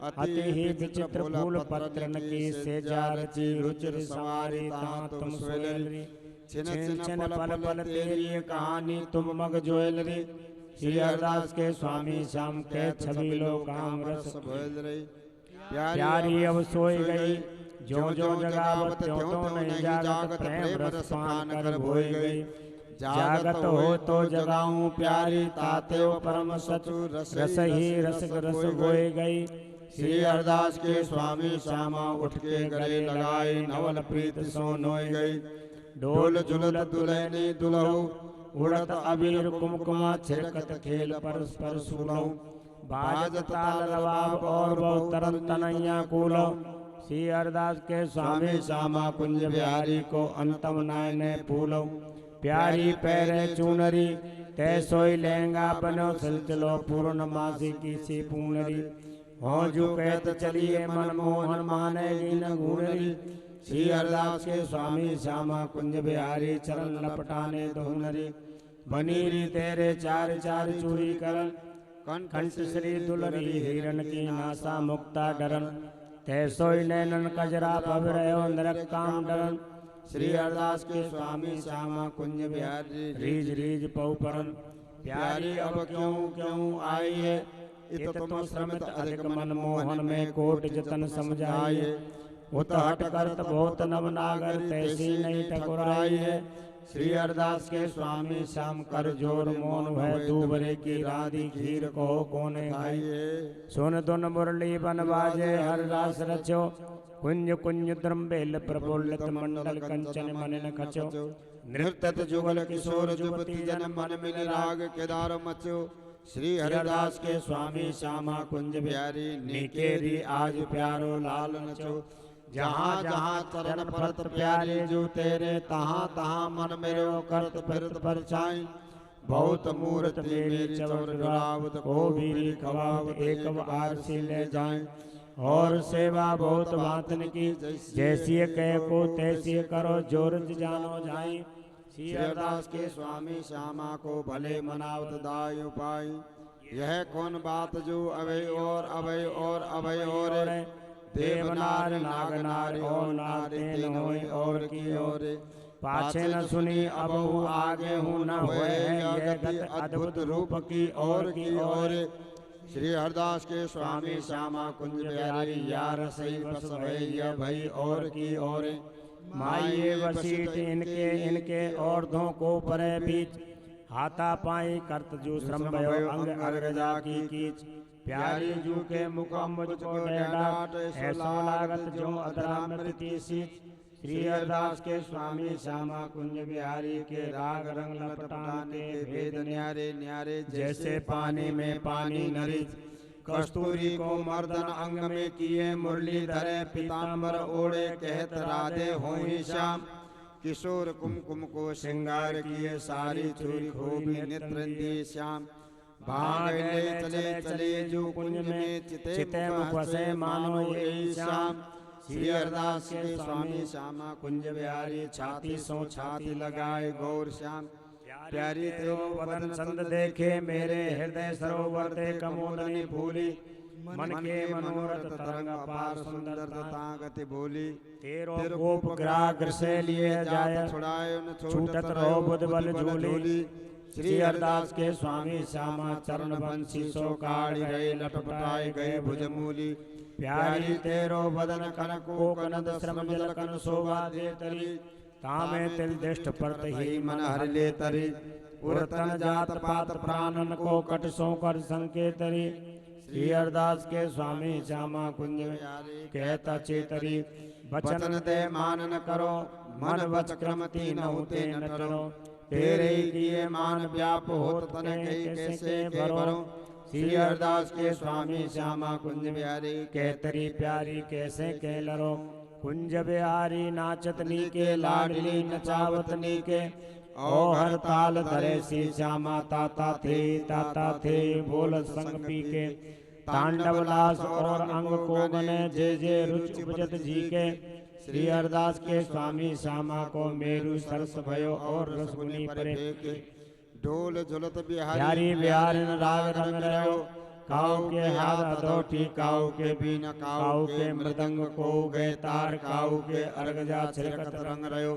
अति ही विचित्र फूल पत्रन की सेजा रची रुचिर सवारी ता तुम सोलरी छिन छिन पल पल तेरी कहानी तुम मग जोएलरी श्री हरदास के स्वामी श्याम के छवि लो काम रस भोल रही प्यारी अब सोई गई जो जो जगावत त्यों तो नहीं जागत प्रेम रस पान कर भोई गई जागत हो तो जगाऊं प्यारी ताते परम सचु रस ही रस रस होए गई श्री हरदास के स्वामी श्यामा उठ के गले लगाए नवल प्रीत सो नोई गई डोल झुलत दुल्हनी दुल्हू उड़त अबीर कुमकुमा छिड़कत खेल परस्पर सूलो बाज ताल रवाब और बहु तरन तनैया कूलो श्री हरदास के स्वामी श्यामा कुंज बिहारी को अंतम नायने फूलो प्यारी पैरे चूनरी तै सोई लहंगा बनो सिलसिलो पूर्णमासी की सी पूनरी हो जो कहत चलिए मनमोहन मानेगी न घूनरी श्री हरदास के स्वामी श्यामा कुंज बिहारी चरण लपटाने दोनरी बनीरी तेरे चार चार चूरी करन कंठ श्री दुलरी हिरण की नासा मुक्ता डरन तैसोई नैनन कजरा भवरयो नरक काम डरन श्री हरदास के स्वामी श्यामा कुंज बिहारी रीज रीज पौ परन प्यारी अब क्यों क्यों आई है इत तो श्रमित अधिक मन मोहन में कोट जतन समझाइए उत हट करत बहुत नवनागर तैसी नहीं ठकुराई है श्री हरदास के स्वामी श्याम कर जोर मोन है दूबरे की राधी खीर को कोने खाइए सुन दुन मुरली बन बाजे हरदास रचो कुंज कुंज द्रम्बेल प्रफुल्लित मंडल कंचन मन न खचो नृत्यत जुगल किशोर जुवती जन मन मिल राग केदार मचो श्री हरिदास के स्वामी श्यामा कुंज बिहारी निकेरी आज प्यारो लाल नचो जहाँ जहाँ चरण परत प्यारे जो तेरे तहाँ तहाँ मन मेरो करत फिरत परछाई बहुत मूर्त मेरी चवर रावत को बीरी खवाब एक बार सी ले जाए और सेवा बहुत वातन की जैसी कह को तैसी करो जोर जानो जाए श्री हरदास के स्वामी श्यामा को भले मनावत दाय उपाय यह कौन बात जो अभय और अभय और अभय और देवनार नागनार और नाते होय और की ओर पाछे न सुनी अब हूँ आगे हूँ न होए यह गत अद्भुत रूप की और की ओर श्री हरदास के स्वामी श्यामा कुंज बिहारी यार सही बस भैया भई और की ओर माये वसीट इनके इनके और धों को परे बीच हाथा पाई करत जो श्रम भयो अंग अग्रजा की कीच प्यारी जू के मुख मुझको डांट ऐसा लागत जो अधरा मृति सीत श्री हरदास के स्वामी श्यामा कुंज बिहारी के राग रंग लपटाने भेद न्यारे न्यारे जैसे पानी में पानी नरित कस्तूरी को मर्दन अंग में किए मुरली धरे पीताम्बर ओढ़े कहत राधे होई श्याम किशोर कुमकुम को श्रृंगार किए सारी चूरी खूबी नित्रंदी श्याम भाग ले चले चले जो कुंज में चिते फंसे मानो यही श्याम श्री हरदास के स्वामी श्यामा कुंज बिहारी छाती सो छाती लगाए गौर श्याम प्यारी तेरो वदन संद देखे मेरे हृदय सरोवर ते कमोदनी फूली मन के मनोरथ तरंग पार सुंदर तागति बोली तेरो गोप ग्राग्र से लिए जाय छुड़ाए छूटत रहो बुध बल झूली श्री हरदास के स्वामी श्यामा चरण बंसी सो काढ़ी रहे लटपटाए गए भुजमूली प्यारी तेरो बदन कनको कनद श्रम जल कन शोभा दे तरी तामे तिल दृष्ट परत ही मन हर ले तरी उरतन जात पात प्राणन को कट सो कर संकेतरी श्री हरदास के स्वामी श्यामा कुंज कहता चेतरी बचन दे मान न करो मन वच क्रम तीन होते न डरो तेरे किए मान व्याप होत तन कैसे भरो श्री हरदास के स्वामी श्यामा कुंज बिहारी कहतरी प्यारी कैसे कह लरो कुंज बिहारी नाचतनी के लाडली नचावतनी के ओ हर ताल धरे सी श्यामा ताता थे बोल संग पी के तांडव लास और अंग को गने जे जे रुच उपजत जी के श्री हरदास के स्वामी श्यामा को मेरु सरस भयो और रसगुनी परे ढोल झुलत बिहारी बिहार राग रंग रहो काऊ के हाथ हथौठी काऊ के बीन काऊ के मृदंग को गए तार काऊ के अर्गजा छिलकत रंग रहो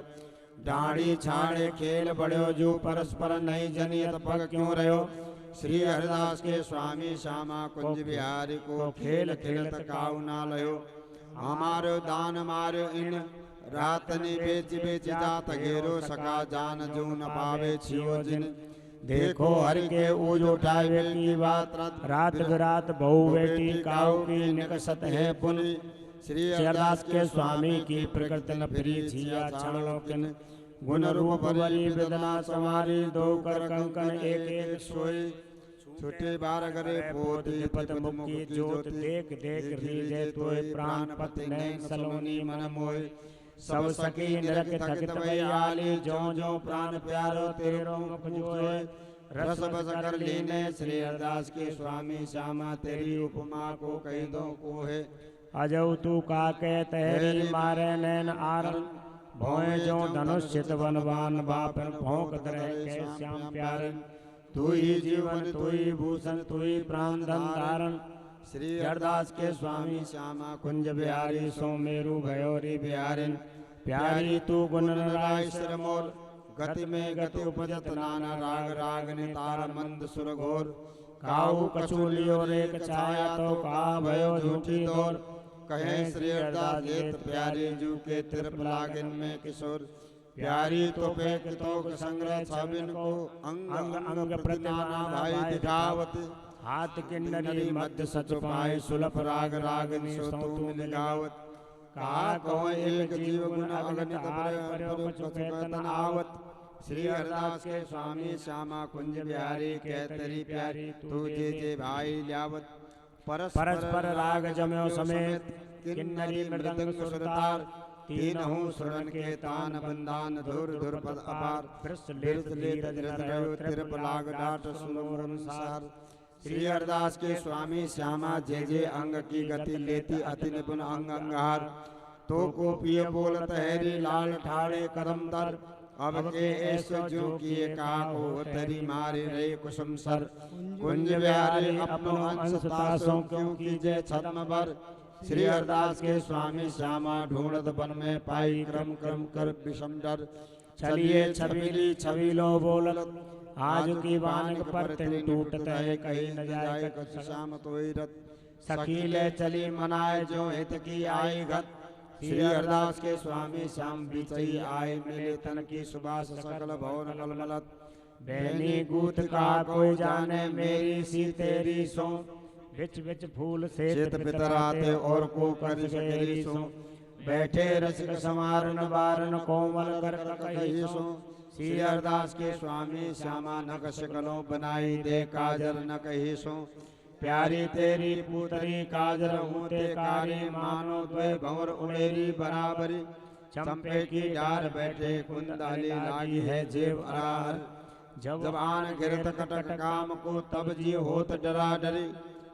डाड़ी छाड़े खेल बड़ो जो परस्पर नहीं जनियत पग क्यों रहो श्री हरदास के स्वामी श्यामा कुंज बिहारी को खेल खेलत काऊ ना लयो हमारो दान मारो इन रात ने बेच बेच जात घेरो सका जान जो न पावे छियो जिन देखो हर के ऊज उठावे की बात रात बिरात बहु बेटी काऊ की निकसत है पुन श्री हरदास के स्वामी की प्रकृति न फिरी छिया छाणो किन गुण रूप बली वेदना समारी दो कर कंकन एक एक सोई छुटे बार करे पोत पत मुक्ति ज्योत देख देख रीजे तोय प्राण पत नैन सलोनी मन मोय सब सखी निरख थकित भई आली, जो जो प्राण प्यारो तेरो मुख जोए। रस बस कर लीने श्री हरदास के स्वामी श्यामा, तेरी उपमा को कही दो को है। अजऊ तू काके तहरी मारे नैन आरन, भोए जो धनुष चित बनवान बापन भोंक रहे के श्याम प्यारन। तू ही जीवन तू ही भूषण तू ही प्राण धन धारण, श्री हरदास के स्वामी श्यामा कुंज बिहारी, सो मेरु भयोरी बिहारिन। प्यारी तू गुण राय सिर मोर, गति में गति उपजत नाना राग राग ने तार मंद सुर घोर। काऊ कछुलियो रेख छाया तो का भयो झूठी दौर, कहे श्री हरदास जेत प्यारी जू के तिरप लागिन में किशोर। प्यारी तो फेंक तो संग्रह छबिन को, अंग अंग प्रतिमा भाई दिखावत। हाथ किन्नरी मध्य सच पाए, सुलभ राग रागनी सौतु निगावत। कहा कहो एक जीव गुण अगणित तन आवत, श्री हरदास के स्वामी श्यामा कुंज बिहारी, कहतरी प्यारी तू जे भाई ल्यावत। परस्पर राग जम्यो समेत, किन्नरी मृदंग सुरतार। तीनहु सुरन के तान बंदान, धुर धुर पद अपार। तिरप लाग डाट सुनोर अनुसार, श्री हरदास के स्वामी श्यामा, जे अंग की गति लेती अति निपुण अंग अंगार। तो को पिय बोलत हैरी लाल ठाड़े कदम दर, अब के ऐसो जो किए का हो तरी मारे रे कुसुम सर। कुंज बिहारी अपनो अंश तासों क्यों कीजे छद्म बर, श्री हरदास के स्वामी श्यामा, ढूंढत बन में पाई क्रम क्रम कर विषम डर। चलिए छबीली छबीलो बोलत, आज की बानक पर तिल टूटत है, कहीं न जाए कछ श्याम तोई रत। सखी ले चली मनाए जो हित की आई गत, श्री हरदास के स्वामी श्याम बीचई आए, मिले तन की सुबास सकल भवन कलमलत। बहनी गूथ का कोई जाने, मेरी सी तेरी सो। बिच बिच फूल से पितराते और को कर सकेरी सो। बैठे रसिक समारन बारन, कोमल कर कही सो। श्री हरदास के स्वामी श्यामा, नक शिकलों बनाई दे काजल न कही सो। प्यारी तेरी पुतरी काजल होते कारी, मानो द्वय भंवर उड़ेरी बराबरी। चंपे की डार बैठे कुंदाली, लागी है जेब अरार। जब आन गिरत कटक काम को, तब जी होत डरा डरी।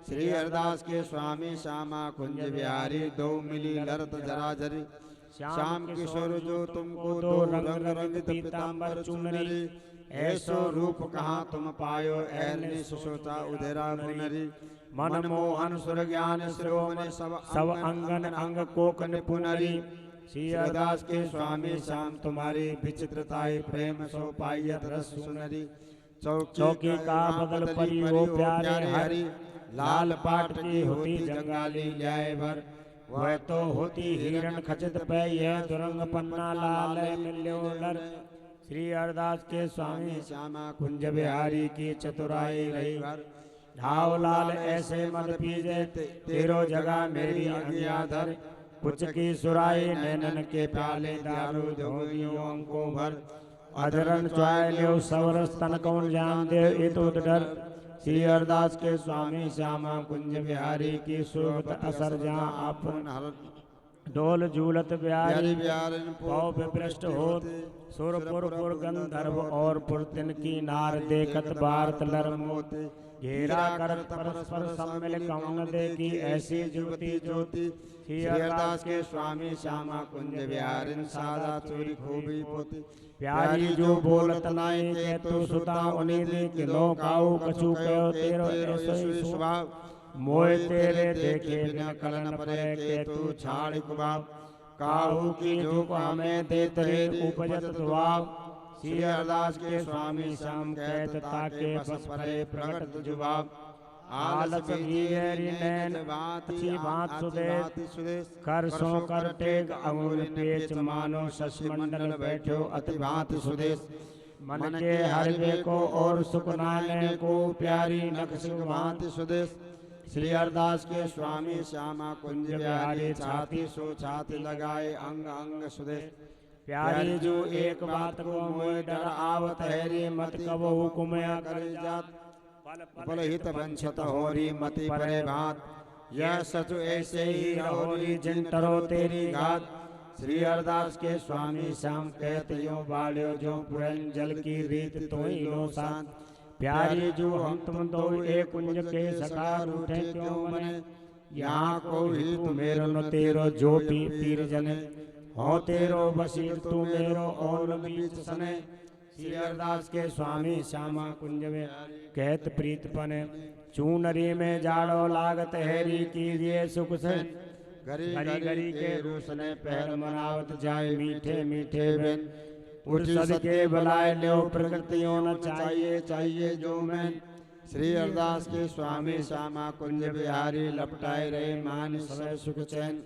श्री हरदास के स्वामी श्यामा कुंज बिहारी, दो मिली लरत जरा जरी। श्याम किशोर जो तुमको दो रंग रंगित पीताम्बर चुनरी, ऐसो रूप कहाँ तुम पायो, ऐलने सुसोता उधेरा मुनरी। मन मोहन सुर ज्ञान श्रोमणि, सब अंगन अंग कोक निपुनरी। श्री हरदास के स्वामी श्याम, तुम्हारी विचित्रताई प्रेम सो पायत रस सुनरी। चौकी का बदल परी वो प्यारे हरि, लाल पाट की होती जंगाली ल्याय भर। वह तो होती हिरण खचित पे, यह दुरंग पन्ना लाल मिल्यो डर। श्री हरदास के स्वामी श्यामा कुंज बिहारी, की चतुराई रही भर। ढाव लाल ऐसे मद पीजे, तेरो जगह मेरी अज्ञाधर। कुछ की सुराई नैनन के प्याले, दारू धोइयो अंको भर। अधरन च्वाय लियो सवरस तन कौन जान दे इत डर। श्री हरदास के स्वामी श्यामा कुंज बिहारी, की सुरत असर जहाँ आपन हर। डोल झूलत बिहारी पौ विपृष्ट होत, सुरपुर पुर गंधर्व और पुरतिन की नार, देखत भारत लरमोत। घेरा करत परस्पर सम्मिल, कौन देखी ऐसी जुगती ज्योति। श्री हरदास के स्वामी श्यामा कुंज बिहारिन, सादा चोरी खूबी पोती। प्यारी जो बोलत नाई के तो सुता, उन्हीं देख लो काऊ कछु कयो तेरो ऐसो स्वभाव। मोय तेरे देखे बिना कलन परे, के तू छाड़ कुबाब। काहू की जो हमें देत है उपजत दुआब। श्री हरदास के स्वामी श्याम, कहत ताके बस परे प्रकट जुबाब। आलस गियरी नैन अच्छी बात सुदेश, कर सो कर टेक अंगुल पेच, मानो शशि मंडल बैठो अति भांति सुदेश। मन के हरवे को और सुख नाने को, प्यारी नख सिंह भांति सुदेश। श्री हरदास के स्वामी श्यामा कुंज बिहारी, छाती सो छाती लगाए अंग अंग सुदेश। प्यारी जो एक बात को मोय डर आवत हैरी, मत कबो हुकुमया कर जात। बल हित वंशत होरी मति परे भात, यह सच ऐसे ही रहोरी, जिन तरो तेरी घात। श्री हरदास के स्वामी श्याम कहत यो बाल्यो जो पुरन जल की रीत तो ही लो शांत प्यारी जो हम तुम दो एक कुंज के सकार उठे क्यों मने यहाँ को ही तू मेरो न तेरो जो पीर जने हो तेरो बसीर तू मेरो और बीच सने श्री हरदास के स्वामी श्यामा कुंज में कहत प्रीतपने चूनरी में जाड़ो लागत हैरी कीजिए सुख से घरी घरी के रूसने पहर मनावत जाए मीठे मीठे बेन उठ सदके बुलाए लो प्रकृतियों न चाहिए जो मैं श्री हरदास के स्वामी श्यामा कुंज बिहारी लपटाए रहे मान समय सुख चैन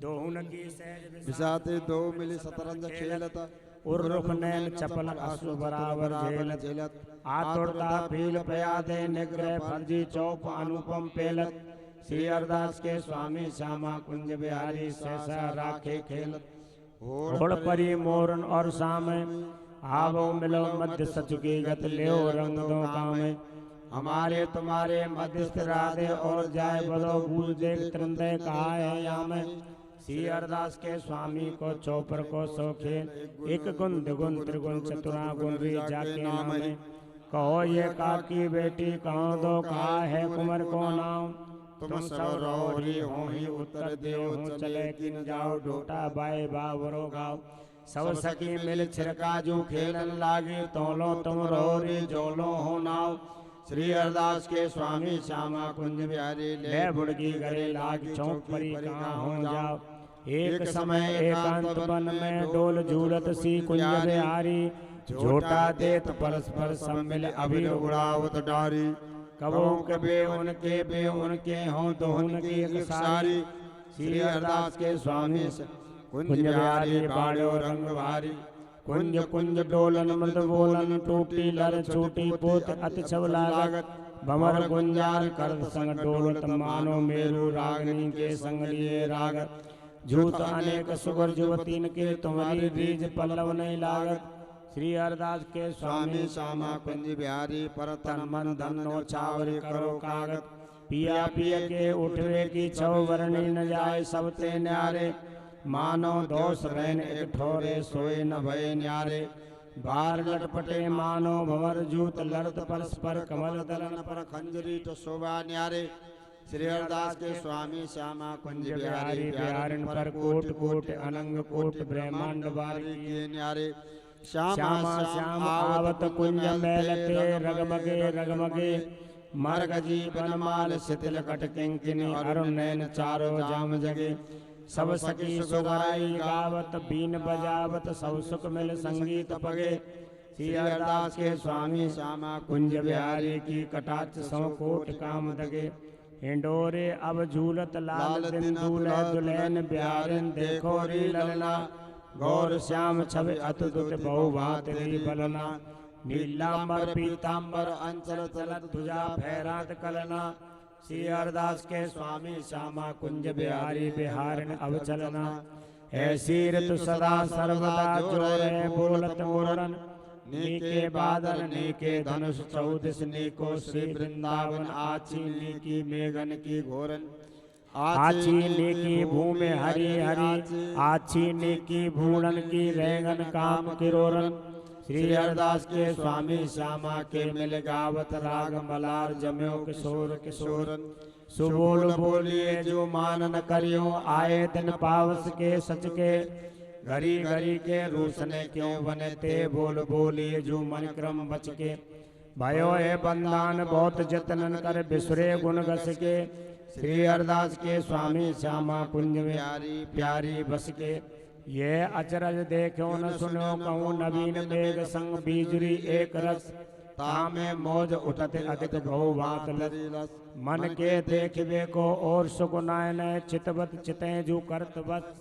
दोहुन की सहज बिसाते दो मिली सतरंज खेलत उर्रुख नैन चपल अश्व बराबर झेलत आतुरता पील पयादे निग्रह फर्जी चौप अनुपम पेलत श्री हरदास के स्वामी श्यामा कुंज बिहारी सहसा राखे खेलत होड़ परी मोरन और सामे आवो मिलो मध्य सच की गत ले रंग दो कामे हमारे तुम्हारे मध्यस्थ राधे और जाय बदो भूल देख त्रंदय कहा है यामे श्री हरदास के स्वामी को चौपर को सौखे एक गुण द्विगुण त्रिगुण चतुरा गुण री जाके नामे कहो ये काकी बेटी कहो दो कहा है कुंवर को नाम तुम सब रोरी हो ही उत्तर दे हो चले किन जाओ ढोटा बाए बावरो गाओ सब सखी मिल छिड़का जो खेलन लागे तोलो तुम रोरी जोलो हो नाव श्री हरदास के स्वामी श्यामा कुंज बिहारी ले बुड़की गरे लाग चौक परी कहाँ हो जाओ एक समय एकांत वन में डोल झूलत सी कुंज बिहारी झोटा देत परस्पर सम्मिल अभिर उड़ावत डारी कबो कबे उनके हों दोहन की एक सारी श्री हरदास के स्वामी कुंज बिहारी बाड़ो रंग भारी कुंज कुंज डोलन मृद बोलन टूटी लर छूटी पोत अति छवला लागत भमर गुंजार कर संग डोलत मानो मेरू रागनी के संग लिए रागत झूठ अनेक सुगर जुवतीन के तुम्हारी बीज पल्लव नहीं लागत श्री हरदास के स्वामी श्यामा कुंज बिहारी पर तन मन धन नो चावरी करो कागत पिया पिया के उठवे की छव वर्णी न जाए सबते न्यारे मानो दोष रहन एक ठोरे सोए न भय न्यारे बार लटपटे मानो भंवर जूत लड़त परस्पर कमल दलन पर खंजरी तो शोभा न्यारे श्री हरदास के स्वामी श्यामा कुंज बिहारी बिहारिन पर कोट कोट अनंग कोट ब्रह्मांड बारी के न्यारे श्यामा श्याम आवत कुंज मेलते रगमगे मर्ग जीवन माल शिथिल कट किंकिनी अरुण नैन चारो जाम जगे सब सखी सुगाई गावत बीन बजावत सब सुख मिल संगीत पगे श्री हरदास के स्वामी श्यामा कुंज बिहारी की कटाक्ष सौ कोट काम दगे हिंडोरे अब झूलत लाल दिन दूल्हे दुल्हन बिहारिन देखो री ललना गौर श्याम छवि अतुदुत बहु भात री बलना नीलांबर पीतांबर अंचल चलत ध्वजा फहरात कलना श्री हरदास के स्वामी श्यामा कुंज बिहारी बिहारिन अवचलना ऐसी ऋतु सदा सर्वदा जोरे बोलत मोरन नीके बादल नीके धनुष चौदिस नीको श्री वृंदावन आची नीकी मेघन की घोरन आची नीकी भूमि हरी हरी आची नीकी भूलन की रेंगन काम किरोरन श्री हरदास के स्वामी श्यामा के मिल गावत राग मलार जम्यो किशोर किशोरन सुबोल बोलिए जो मान न करियो आए दिन पावस के सच के घड़ी घड़ी के रूसने क्यों बने ते बोल बोलिए जो मन क्रम बच के भयो है बंदान बहुत जतन कर बिसरे गुण गस के श्री हरदास के स्वामी श्यामा कुंज में प्यारी बस के ये अचरज देखो न सुनो कहूँ नवीन मेघ संग बीजरी एक रस तामे मौज उठत अधिक बहु भात लस मन के देखबे को और सुख नयन चितवत चिते जू करत बस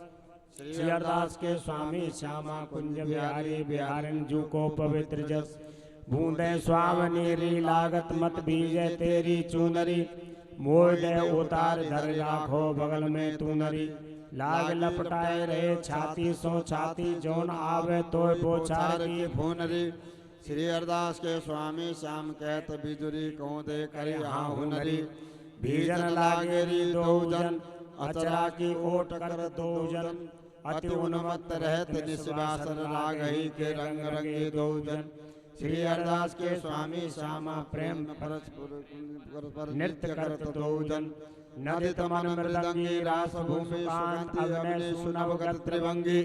श्री हरदास के स्वामी श्यामा कुंज बिहारी बिहारिन जू को पवित्र जस बूंदे स्वावनी री लागत मत बीजे तेरी चूनरी मोह दे उतार धर राखो बगल में तू नरी लाग लपटाए रहे छाती सो छाती जोन आवे तो बोछार की भूनरी श्री हरदास के स्वामी श्याम कहत बिजुरी कहो दे करी हाँ हुनरी भीजन लागे री दो जन अचरा की ओट कर दो जन अति उन्मत्त रहत निशिवासन रागही के रंग रंगे दो जन। श्री हरिदास के स्वामी श्यामा प्रेम परस्पर नृत्य करत दो जन। नदित मन मृदंगी रास भूमि सुगंधि अभिनय सुनवगत त्रिभंगी।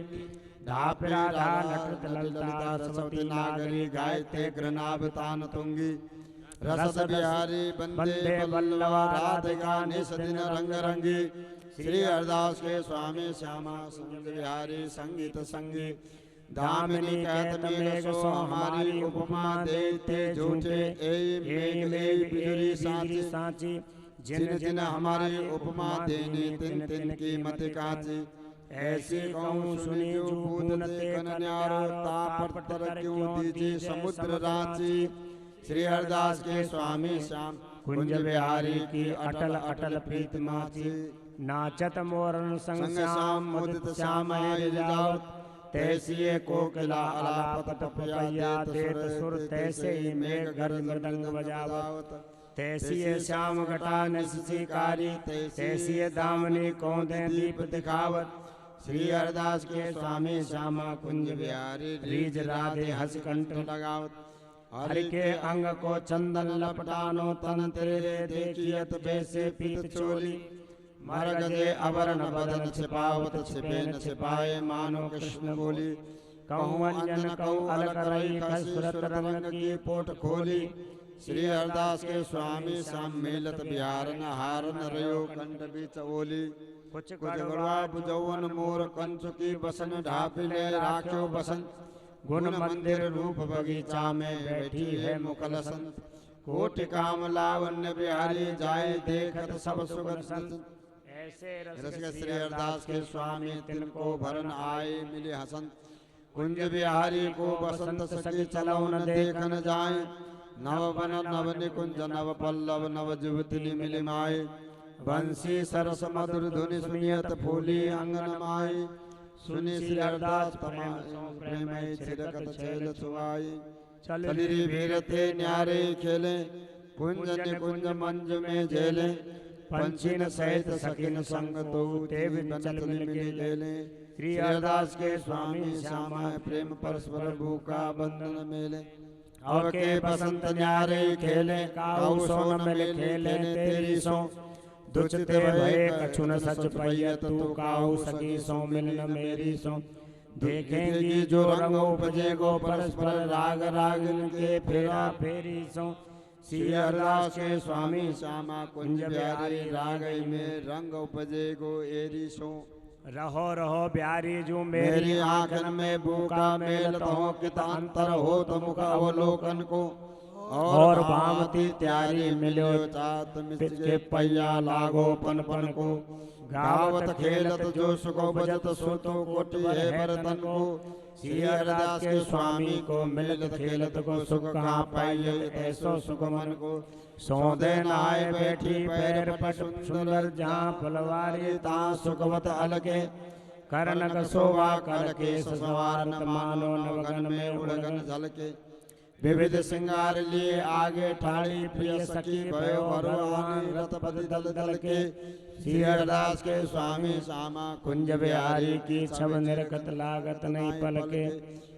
धाप राधा नकृत ललिता रसवती नागरी गायते घृणावतान तुंगी। रस बिहारी बंदे बल्लवा राधिका निस दिन रंग रंगी। श्री हरिदास के स्वामी श्यामा संग बिहारी संगीत संगी। दामिनी कहत मेघ सो हमारी उपमा देते झूठे बिजुरी साची। जिन जिन हमारी उपमा देने तिन तिन की मत काची। ऐसी कहूँ सुनी जो पूनते कन्यारो ताप तर क्यों दीजिए समुद्र रांची। श्री हरिदास के स्वामी श्याम कुंज बिहारी की अटल अटल प्रीत माची। नाचत मोरन संग श्याम मुदित श्याम जावत। तैसिए कोकिला अलापत पपैया देत सुर तैसे ही मेघ घर मृदंग बजावत। तैसिए श्याम घटा निशिकारी तैसिए दामनी कौंदे दीप दिखावत। श्री हरिदास के स्वामी श्यामा कुंज बिहारी रीज राधे हस कंठ लगावत। हरि के अंग को चंदन लपटानो तन तेरे देखियत वैसे पीत चोली। मरगजे अवरण बदन छिपावत छिपे न छिपाए मानो कृष्ण बोली। कहूँ अंजन कहूँ अलग रही सुरत रंग की पोट खोली। श्री हरिदास के स्वामी श्याम मेलत बिहारन हारन रयो कंठ बीच ओली। कुछ गड़वा बुझौवन मोर कंच की बसन ढापिले राख्यो बसन। गुण मंदिर रूप बगीचा में बैठी है मुखलसन। कोटि काम लावण्य बिहारी जाए देखत सब सुगंध। ऐसे रसिक श्री हरिदास के स्वामी तिनको भरन आए मिले हसंत। कुंज बिहारी को बसंत सखी चलो न देखन जाए। नव वन नव निकुंज नव पल्लव नव जुवती मिली माए। बंसी सरस मधुर धुनि सुनियत फूली अंगन माई। सुनि श्री हरिदास प्रेम छिड़कत छैल छुआई। चली भीरते न्यारे खेले कुंज निकुंज मंज में झेले। पंछीन सहित सखिन संग तो ते चल मिल ले। श्री हरिदास के स्वामी श्यामा प्रेम परस्पर भूखा बंधन मेले। अब के बसंत न्यारे खेले काऊ सोन मिले खेले तेरी सो। दुचते भय कछुन सच पैया तू काऊ सकी सो मिलन मेरी सो। देखेंगी जो रंग उपजे गो परस्पर राग रागिन के फेरा फेरी सो। श्री हरिदास के स्वामी श्यामा कुंज बिहारी रागई में रंग उपजे गो एरी सो। रहो रहो बिहारी जो मेरी आंखन में भूखा मेलत हो कित अंतर हो तो मुख अवलोकन को। और भामती त्यारी मिलो चात के पैया लागो पन पन को। गावत खेलत जो सुको बजत सुतो कोटि है बरतन को। श्री हरिदास के स्वामी को मिलत खेलत को सुख कहाँ पाइए ऐसो सुख मन को। सौदे नहाए बैठी पैर पट सुंदर जहाँ फुलवारी ता सुखवत अलके। करनक शोभा करके सवार न मानो नवगन में उड़गन झलके। विविध श्रृंगार लिए आगे ठाड़ी प्रिय सखी भयो भरवानी रथपति दल दल के। श्री हरिदास के स्वामी श्यामा कुंज बिहारी की छब निरखत लागत नहीं पलके।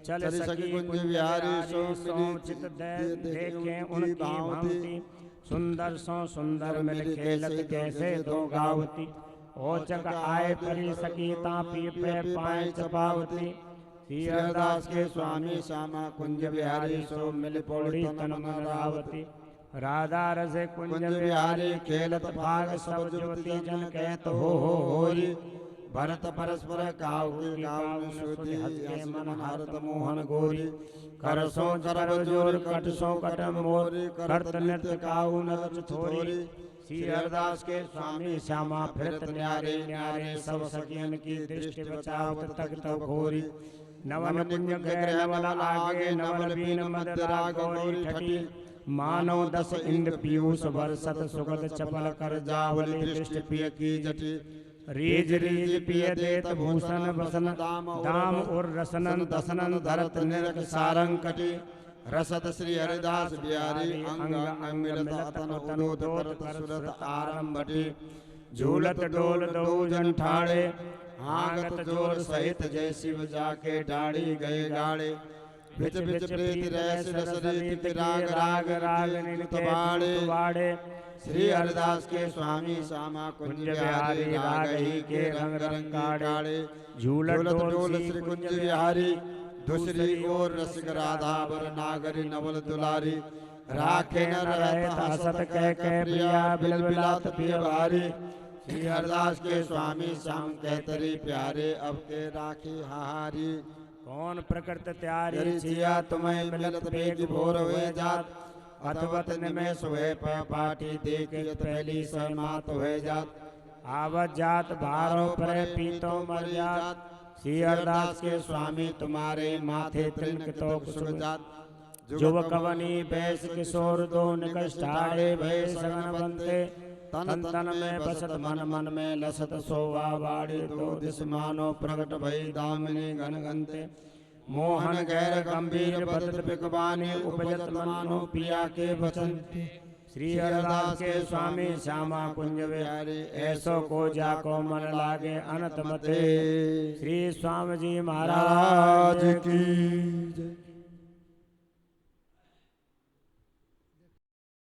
चल सखी कुंज बिहारी सो चित देखे उनकी भांति। सुंदर सो सुंदर मिल खेलत कैसे दो गावती। ओचक आए परी सखी तापी पे पाए चपावती। श्री हरिदास के स्वामी श्यामा कुंज बिहारी सो मिल पौड़ी तन रावती। राधा रसे कुंज बिहारी खेलत भाग सब जुवती जन कहत हो होरी। भरत परस्पर काऊ की काऊ श्रुति हंसे मन हरत मोहन गोरी। करसो करब जोर कटसो कट मोरी। करत नृत्य काऊ नच थोरी। श्री हरिदास के स्वामी श्यामा फिरत न्यारे न्यारे सब सखियन की दृष्टि बचावत तक तक घोरी। नवन कुंज गए नवल आगे नवल बीन मदरा गौरी ठठी। मानो 10 इंद्र पीयूष बरसत सुगत चपल कर जावली दृष्टि पिय की जटी। रीज रीज पिय देत भूषण बसन दाम और रसनन दसनन धरत निरक सारंग कटी। रसत श्री हरिदास बिहारी अंग अंग मिलत अतन उदोत करत सुरत आरंभटी। झूलत डोल दो जन ठाड़े हागत जोर सहित जय शिव जाके डाड़ी गए गाड़े बिच बिच प्रीत रैस रस रीत राग राग राग नित बाड़े श्री हरिदास के स्वामी श्यामा कुंज बिहारी राग ही के रंग रंग काड़े झूलत डोल श्री कुंज बिहारी दूसरी ओर रसिक राधा बर नागरी नवल दुलारी राखे न रहत हसत कह प्रिया बिलबिलात पिय भारी श्री हरिदास के स्वामी श्याम कहतरी प्यारे अब के राखी हारी कौन प्रकृत त्यारी जिया तुम्हें मिलत बेग भोर हुए जात अथवत निमेष हुए पाटी देख पहली सहमात हुए जात आवत जात भारो पर पीतो मर जात श्री हरिदास के स्वामी तुम्हारे माथे तिलक तो सुख जात जुव कवनी बैस किशोर दो निकष ठाड़े भय सगन बनते तन तन में बसत मन मन में लसत सोवा बाड़ी दो दिस मानो प्रगट भई दामिनी घन घनते मोहन गैर गंभीर बदत बिकबानी उपजत मानो पिया के वचन श्री हरिदास के स्वामी श्यामा कुंज बिहारी ऐसो को जाको मन लागे अनंत मते श्री स्वामी जी महाराज की जय।